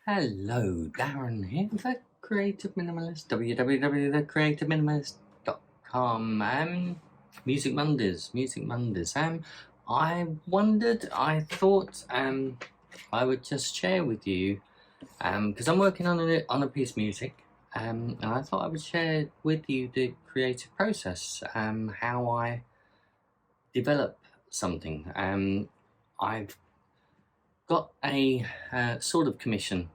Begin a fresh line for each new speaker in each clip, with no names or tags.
Hello, Darren here, the Creative Minimalist, www.thecreativeminimalist.com. Music Mondays. I thought, I would just share with you, because I'm working on a piece of music, and I thought I would share with you the creative process, how I develop something. I've got a sort of commission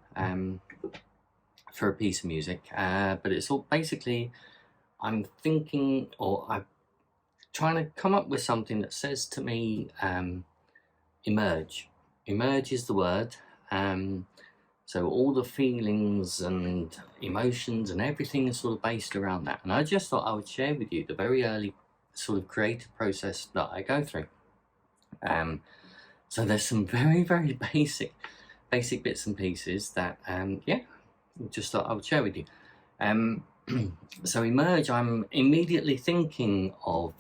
for a piece of music, but it's all basically I'm thinking, or I'm trying to come up with something that says to me, emerge. Emerge is the word. So all the feelings and emotions and everything is sort of based around that. And I just thought I would share with you the very early sort of creative process that I go through. So there's some very, very basic bits and pieces that, just thought I would share with you. So emerge, I'm immediately thinking of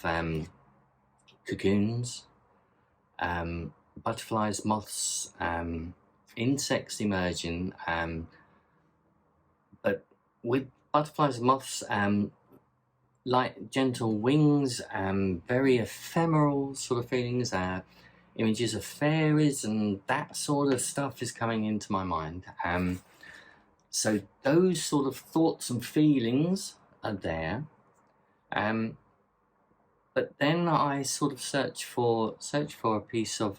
cocoons, butterflies, moths, insects emerging, but with butterflies and moths, light, gentle wings, very ephemeral sort of feelings, images of fairies and that sort of stuff is coming into my mind. So those sort of thoughts and feelings are there. But then I sort of search for a piece of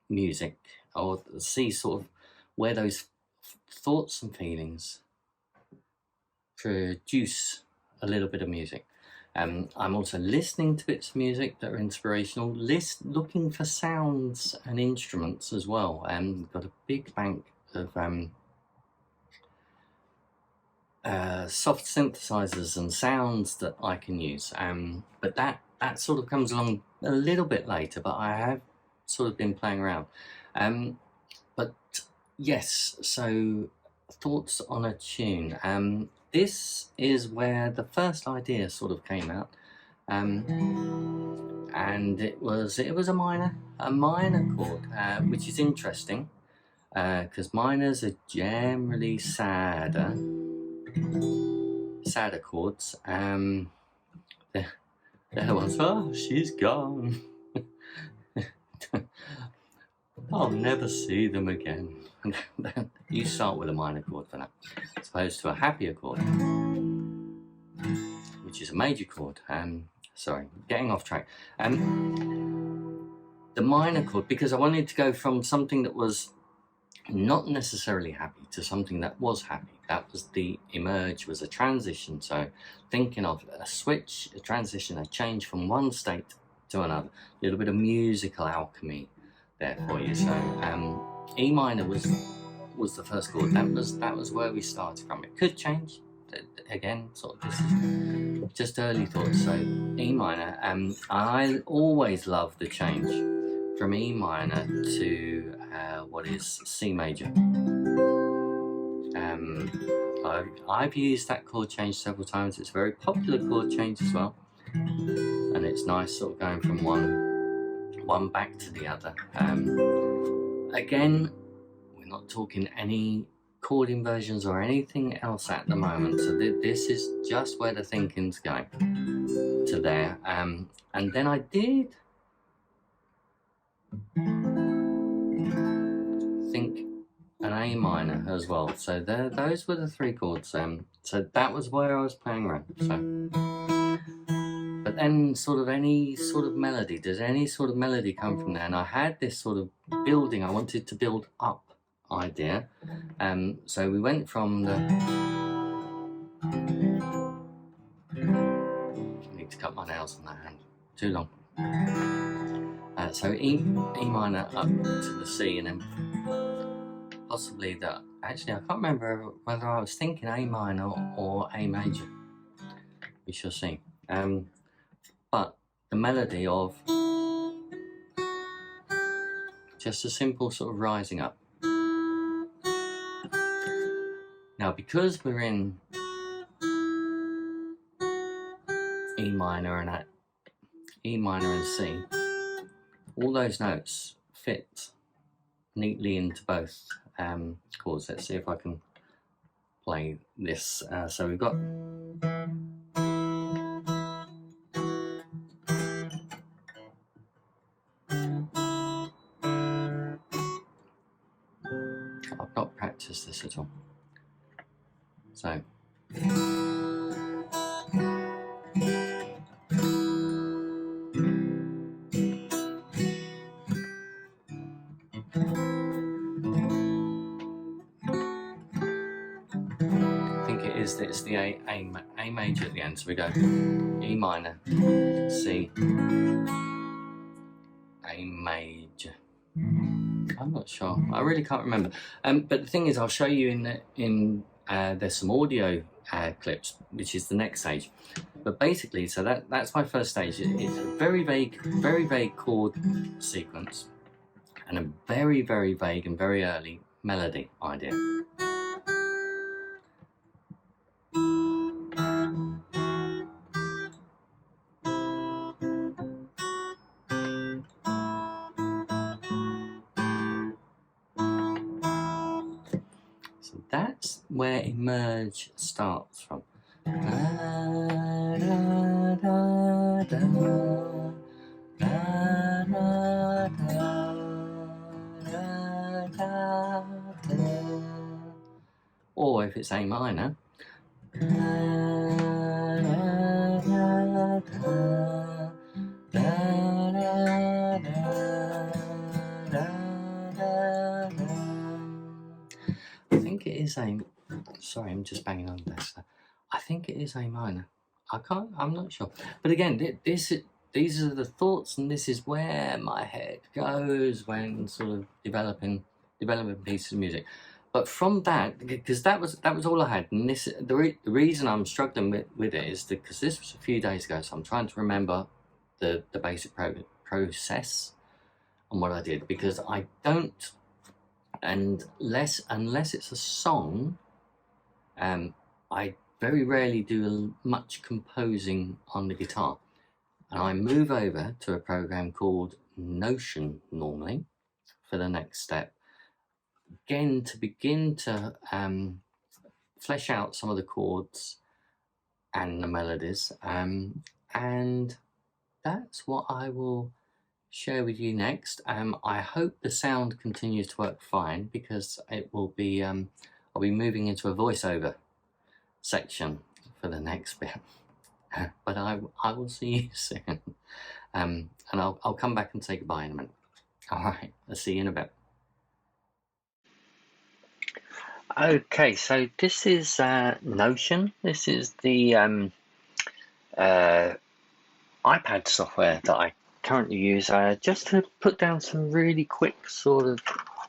music, or see sort of where those thoughts and feelings produce a little bit of music. I'm also listening to bits of music that are inspirational, looking for sounds and instruments as well. Got a big bank of soft synthesizers and sounds that I can use. But that sort of comes along a little bit later, but I have sort of been playing around. But yes, so thoughts on a tune. This is where the first idea sort of came out, and it was a minor chord, which is interesting because minors are generally sadder chords. There was, oh, she's gone. I'll never see them again. You start with a minor chord for that, as opposed to a happier chord, which is a major chord. Sorry, getting off track. The minor chord, because I wanted to go from something that was not necessarily happy to something that was happy. That was the emerge, was a transition. So thinking of a switch, a transition, a change from one state to another. A little bit of musical alchemy there for you. So E minor was the first chord. That was where we started from. It could change. Again, sort of this is just early thoughts. So E minor. I always love the change from E minor to what is C major. I've used that chord change several times. It's a very popular chord change as well, and it's nice sort of going from one back to the other. Again, we're not talking any chord inversions or anything else at the moment, so this is just where the thinking's going to there. And then I did think an A minor as well. So those were the three chords. So that was where I was playing around. So, but then sort of any sort of melody. Does any sort of melody come from there? And I had this sort of building. I wanted to build up idea. So we went from the. I need to cut my nails on that hand. Too long. So E minor up to the C, and then possibly that. Actually, I can't remember whether I was thinking A minor or A major. We shall see. But the melody of just a simple sort of rising up. Now, because we're in E minor and C, all those notes fit neatly into both chords. Let's see if I can play this. So we've got I've not practiced this at all. So I think it's the A major at the end. So we go E minor, C, A major. I'm not sure. I really can't remember. But the thing is, I'll show you in there's some audio clips, which is the next stage. But basically, so that's my first stage. It's a very vague chord sequence, and a very vague and very early melody idea. So that's where Emerge starts from. Or if it's A minor, I think it is A. Sorry, I'm just banging on this. I think it is A minor. I'm not sure. But again, these are the thoughts, and this is where my head goes when sort of developing pieces of music. But from that, because that was all I had, and the reason I'm struggling with it is because this was a few days ago, so I'm trying to remember the basic process and what I did, because I don't, unless it's a song, I very rarely do much composing on the guitar, and I move over to a program called Notion normally for the next step. Again, to begin to flesh out some of the chords and the melodies, and that's what I will share with you next. I hope the sound continues to work fine, because it will be I'll be moving into a voiceover section for the next bit. But I will see you soon, and I'll come back and say goodbye in a minute. All right, I'll see you in a bit. Okay, so this is Notion. This is the iPad software that I currently use just to put down some really quick sort of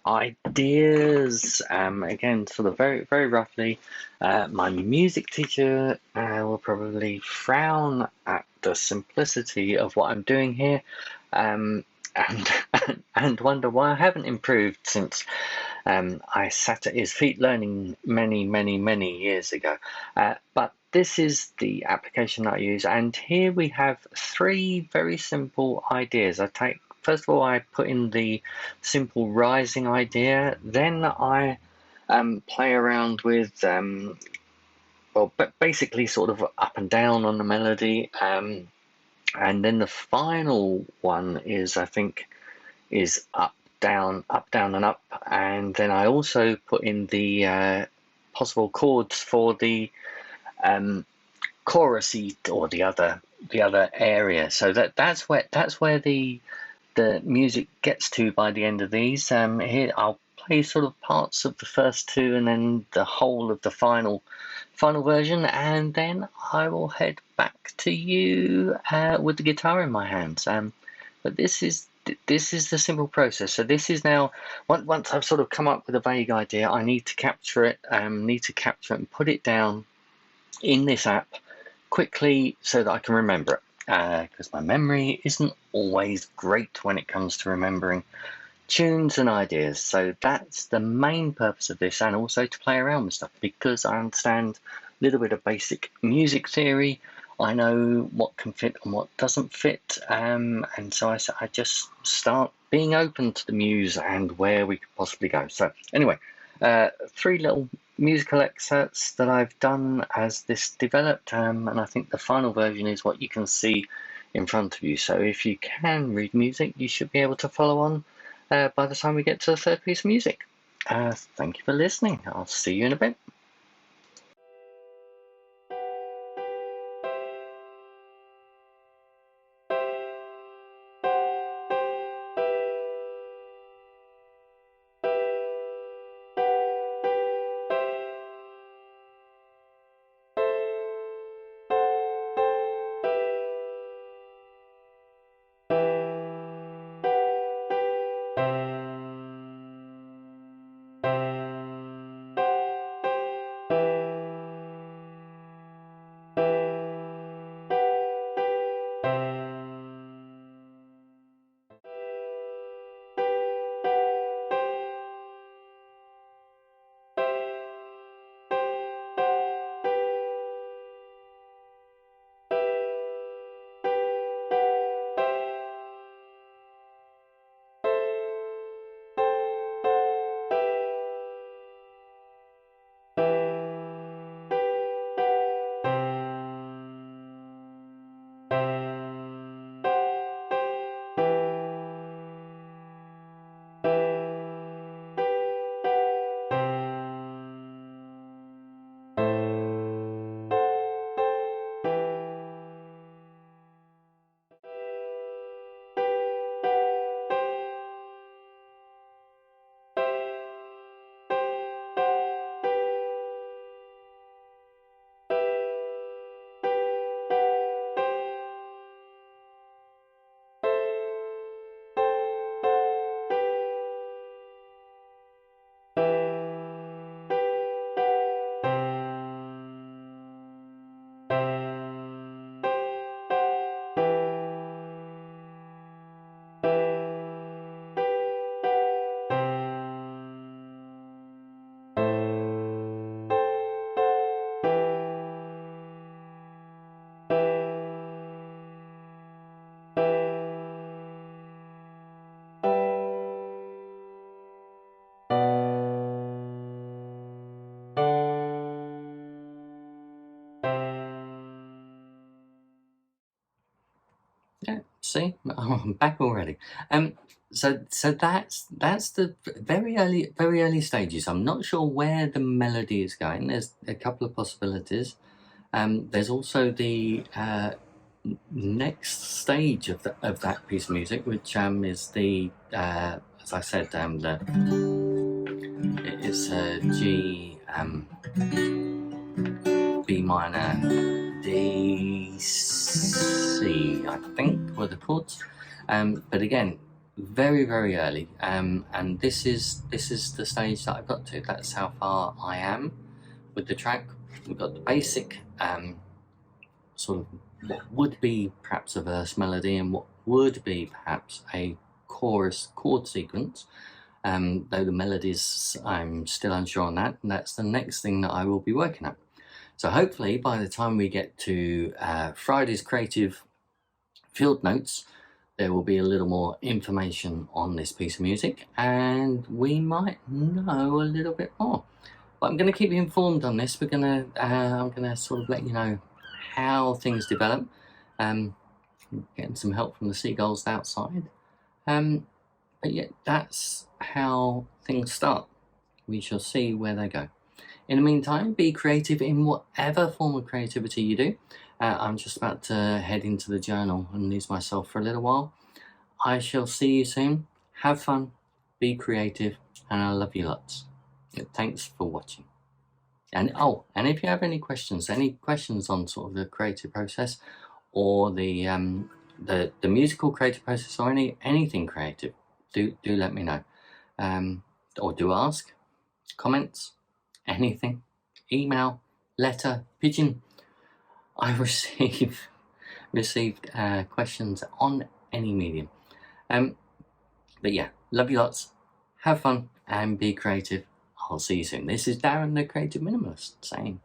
ideas. Again, sort of very roughly. My music teacher will probably frown at the simplicity of what I'm doing here, and wonder why I haven't improved since I sat at his feet learning many years ago. But this is the application that I use, and here we have three very simple ideas. First of all, I put in the simple rising idea, then I play around with basically sort of up and down on the melody, and then the final one is, I think, is up down and up, and then I also put in the possible chords for the chorusy, or the other area. So that's where the music gets to by the end of these. Here I'll play sort of parts of the first two, and then the whole of the final version, and then I will head back to you with the guitar in my hands. But this is the simple process. So this is now, once I've sort of come up with a vague idea, I need to capture it. And put it down in this app quickly so that I can remember it. Because my memory isn't always great when it comes to remembering tunes and ideas. So that's the main purpose of this, and also to play around with stuff, because I understand a little bit of basic music theory. I know what can fit and what doesn't fit, and so I just start being open to the muse and where we could possibly go. So anyway, 3 little musical excerpts that I've done as this developed, and I think the final version is what you can see in front of you. So if you can read music, you should be able to follow on by the time we get to the third piece of music. Thank you for listening. I'll see you in a bit. Yeah, see, oh, I'm back already. So that's the very early stages. I'm not sure where the melody is going. There's a couple of possibilities. There's also the next stage of that piece of music, which is the as I said, it's a G, B minor, D, C, I think were the chords. But again, very early. And this is the stage that I've got to. That's how far I am with the track. We've got the basic sort of what would be perhaps a verse melody and what would be perhaps a chorus chord sequence. Though the melodies, I'm still unsure on that, and that's the next thing that I will be working at. So hopefully by the time we get to Friday's creative field notes, there will be a little more information on this piece of music and we might know a little bit more. But I'm going to keep you informed on this. I'm going to sort of let you know how things develop. Getting some help from the seagulls outside. But yeah, that's how things start. We shall see where they go. In the meantime, be creative in whatever form of creativity you do. I'm just about to head into the journal and lose myself for a little while. I shall see you soon. Have fun, be creative, and I love you lots. Thanks for watching. And if you have any questions on sort of the creative process or the musical creative process or anything creative, do let me know. Or do ask, comments, anything, email, letter, pigeon. I received questions on any medium. But yeah, love you lots. Have fun and be creative. I'll see you soon. This is Darren, the Creative Minimalist, saying